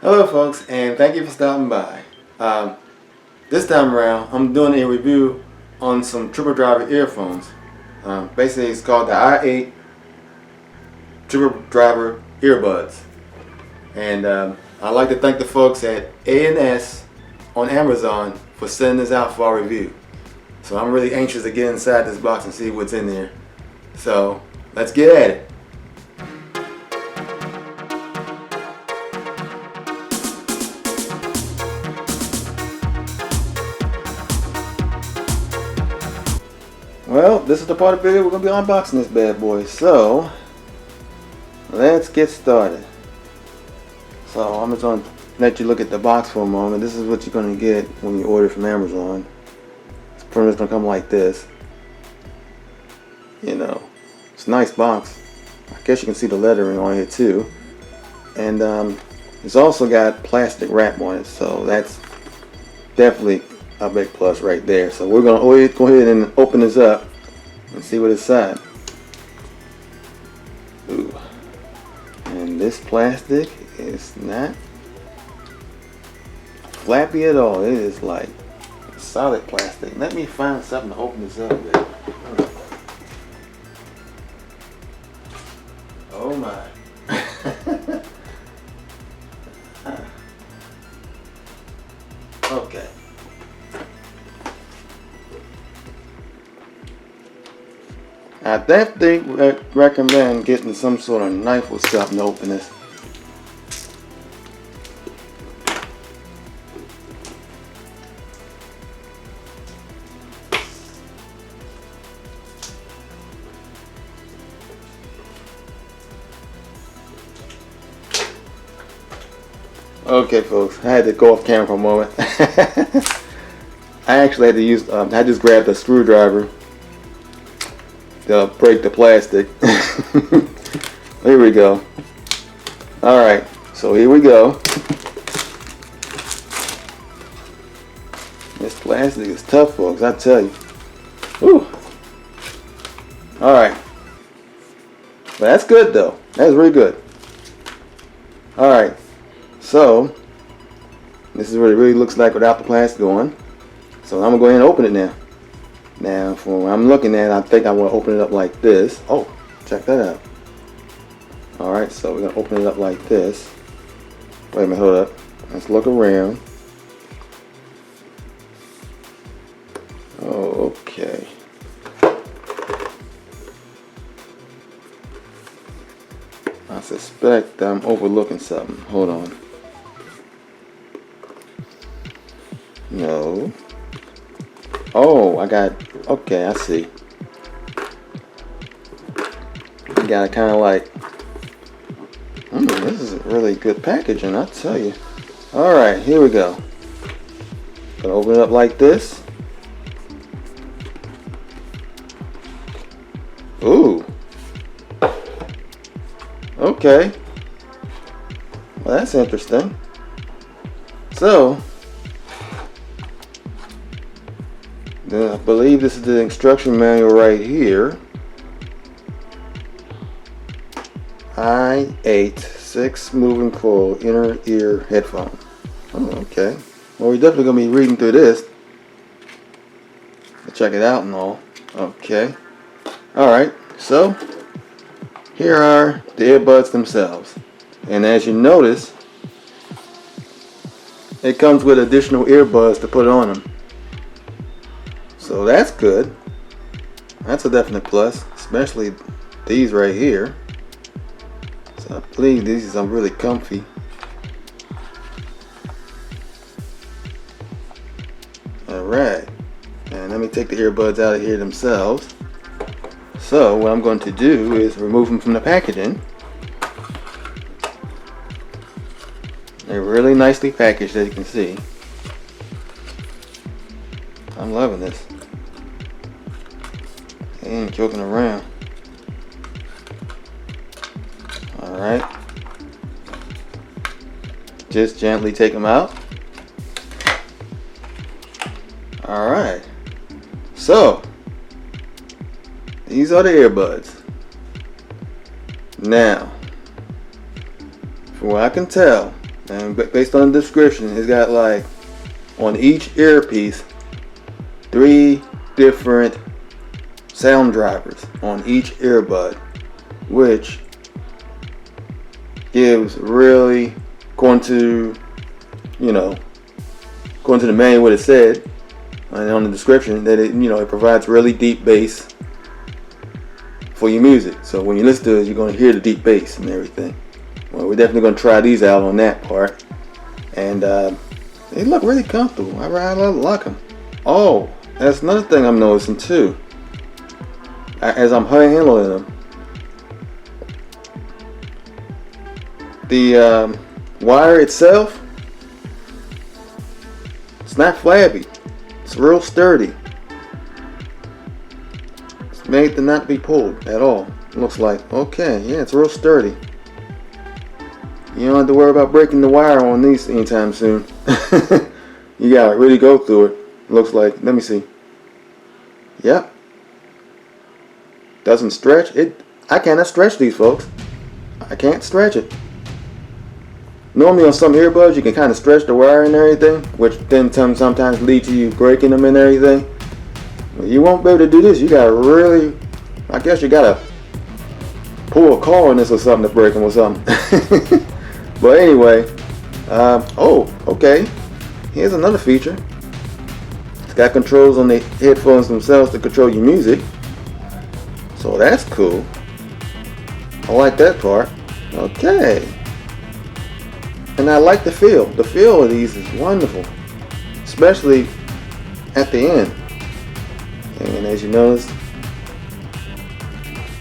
Hello folks, and thank you for stopping by. This time around, I'm doing a review on some triple driver earphones. Basically, it's called the i8 triple driver earbuds. And I'd like to thank the folks at A&S on Amazon for sending this out for our review. So I'm really anxious to get inside this box and see what's in there. So let's get at it. Well, this is the part of the video we're going to be unboxing this bad boy. So, let's get started. So, I'm just going to let you look at the box for a moment. This is what you're going to get when you order from Amazon. It's pretty much going to come like this. You know, it's a nice box. I guess you can see the lettering on here too. And it's also got plastic wrap on it. So, that's definitely a big plus right there. So we're going to go ahead and open this up and see what it's inside. Ooh. And this plastic is not flappy at all. It is like solid plastic. Let me find something to open this up with. Oh my. Okay. I definitely recommend getting some sort of knife or something to open this. Okay folks, I had to go off camera for a moment. I actually had to use, I just grabbed a screwdriver to break the plastic. Here we go. Alright, so here we go. This plastic is tough folks, I tell you. Whew. Alright. But that's good though. That's really good. Alright. So, this is what it really looks like without the plastic on. So I'm going to go ahead and open it now. Now, from what I'm looking at, I think I want to open it up like this. Oh, check that out. Alright, so we're going to open it up like this. Wait a minute, hold up. Let's look around. Oh, okay. I suspect I'm overlooking something. Hold on. No. Oh, I got, okay, I see. You got kind of like, this is really good packaging, I'll tell you. Alright, here we go. Gonna open it up like this. Ooh. Okay. Well, that's interesting. So, I believe this is the instruction manual right here. i8 6 moving coil inner ear headphone. Oh, okay. Well, we're definitely going to be reading through this. Check it out and all. Okay. Alright, so here are the earbuds themselves. And as you notice, it comes with additional earbuds to put on them. So that's good. That's a definite plus, especially these right here. So I believe these are really comfy. Alright, and let me take the earbuds out of here themselves. So what I'm going to do is remove them from the packaging. They're really nicely packaged, as you can see. I'm loving this. They ain't joking around. Alright. Just gently take them out. Alright. So, these are the earbuds. Now, from what I can tell, And based on the description, it's got like on each earpiece 3 different sound drivers on each earbud, which gives really, according to the manual, what it said and on the description, that it provides really deep bass for your music. So when you listen to it, you're going to hear the deep bass and everything. Well, we're definitely going to try these out on that part, and they look really comfortable. I like them. Oh, that's another thing I'm noticing too. As I'm handling them, the wire itself, it's not flabby. It's real sturdy. It's made to not be pulled at all. It looks like. Okay, yeah, it's real sturdy. You don't have to worry about breaking the wire on these anytime soon. You gotta really go through it. Looks like. Let me see. Yep. Doesn't stretch. I cannot stretch these, folks. I can't stretch it. Normally on some earbuds you can kind of stretch the wire and everything, which then sometimes lead to you breaking them and everything. Well, you won't be able to do this. You gotta really, I guess you gotta pull a car on this or something to break them or something. But anyway, okay. Here's another feature. It's got controls on the headphones themselves to control your music. So that's cool. I like that part. Okay. And I like the feel. The feel of these is wonderful. Especially at the end. And as you notice,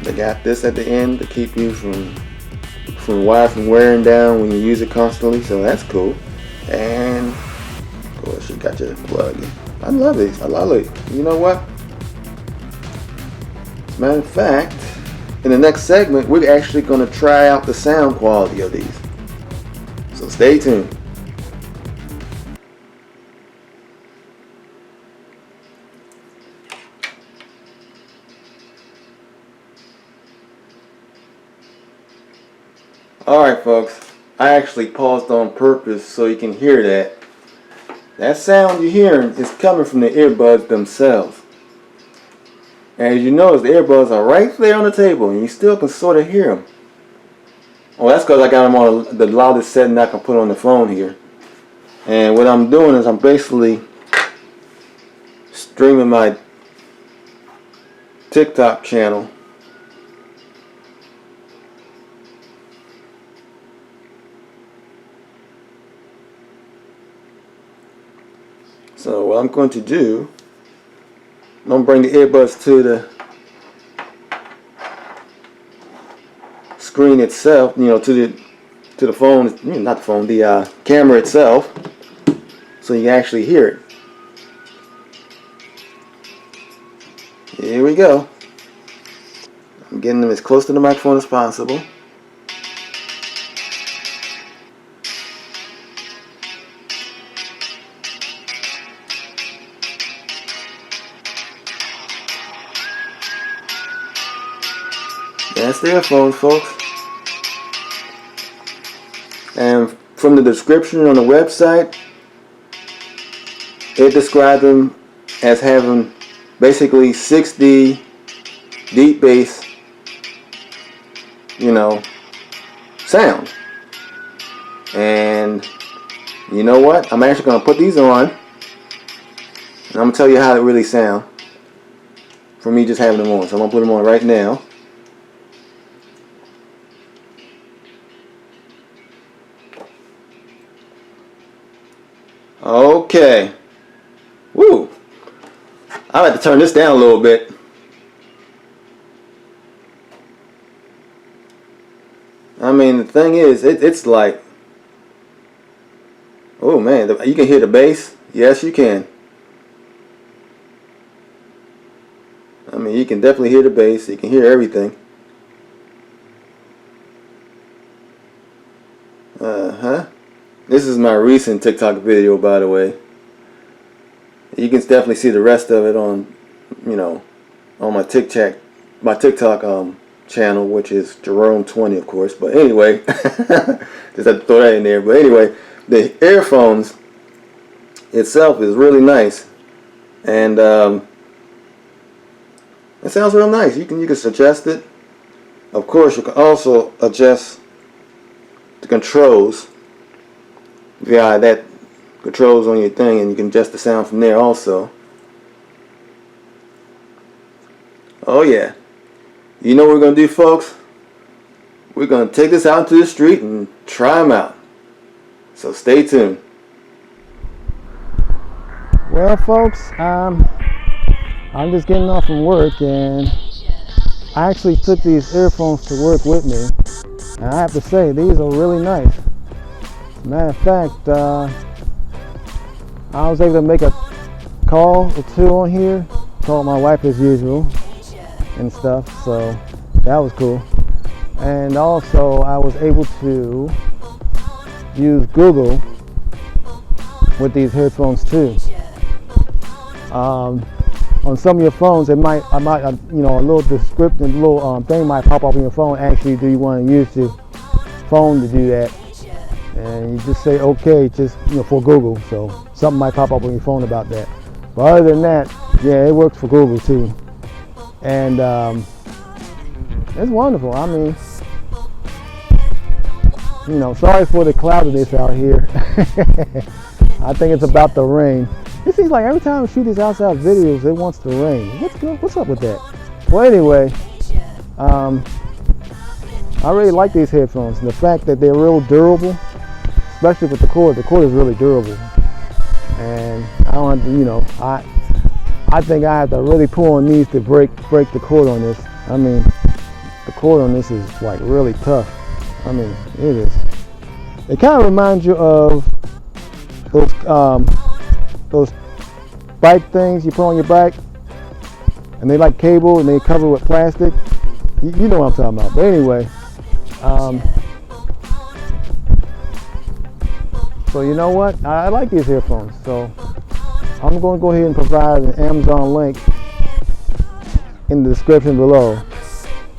they got this at the end to keep you from wire from wearing down when you use it constantly. So that's cool. And of course you got your plug in. I love these. I love it. You know what? As a matter of fact, in the next segment, we're actually going to try out the sound quality of these. So stay tuned. Alright folks, I actually paused on purpose so you can hear that. That sound you're hearing is coming from the earbuds themselves. And as you notice, the earbuds are right there on the table and you still can sort of hear them. Oh, that's because I got them on the loudest setting I can put on the phone here. And what I'm doing is I'm basically streaming my TikTok channel So what I'm going to do, I'm going to bring the earbuds to the screen itself, to the phone, not the phone, the camera itself, so you can actually hear it. Here we go. I'm getting them as close to the microphone as possible. That's the earphones, folks. And from the description on the website, it described them as having basically 6D deep bass, sound. And you know what? I'm actually going to put these on, and I'm going to tell you how it really sound from me just having them on. So I'm going to put them on right now. Okay. Woo. I like to turn this down a little bit. I mean, the thing is, it's like, oh man, you can hear the bass. Yes, you can. I mean, you can definitely hear the bass. You can hear everything. This is my recent TikTok video, by the way. You can definitely see the rest of it on, on my TikTok channel, which is Jerome 20, of course. But anyway, just have to throw that in there. But anyway, the earphones itself is really nice, and it sounds real nice. You can suggest it. Of course, you can also adjust the controls via that controls on your thing, and you can adjust the sound from there also. Oh yeah. You know what we're going to do, folks? We're going to take this out into the street and try them out. So stay tuned. Well, folks, I'm just getting off from work, and I actually took these earphones to work with me. And I have to say, these are really nice. Matter of fact, I was able to make a call or two on here. Called my wife as usual and stuff, so that was cool. And also I was able to use Google with these headphones too. On some of your phones, I might, a little descriptive, little thing might pop up on your phone. Actually, do you want to use the phone to do that? And you just say okay, just for Google. So something might pop up on your phone about that. But other than that, yeah, it works for Google too. And it's wonderful. I mean, sorry for the cloudiness out here. I think it's about the rain. It seems like every time I shoot these outside videos, it wants to rain. What's up with that? Well, anyway, I really like these headphones. And the fact that they're real durable, especially with the cord. The cord is really durable. And I don't have to, I think I have to really pull on these to break the cord on this. I mean, the cord on this is like really tough. I mean, it is. It kind of reminds you of those bike things you put on your bike, and they like cable and they cover with plastic. You know what I'm talking about. But anyway, so you know what? I like these earphones. So I'm going to go ahead and provide an Amazon link in the description below,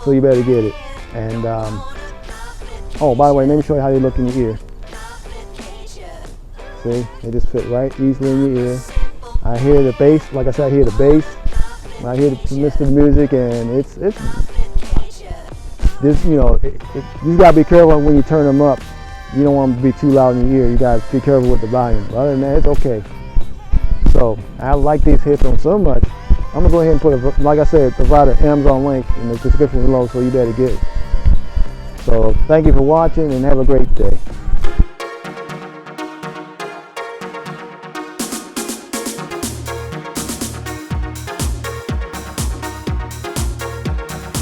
so you better get it. And oh, by the way, let me show you how they look in your ear. See, they just fit right easily in your ear. I hear the bass, like I said, I hear the bass. I hear the music, and it's this, you gotta be careful when you turn them up. You don't want them to be too loud in your ear. You gotta be careful with the volume. But other than that, it's okay. So I like these headphones so much. I'm gonna go ahead and put like I said, provide an Amazon link in the description below, so you better get it. So thank you for watching, and have a great day.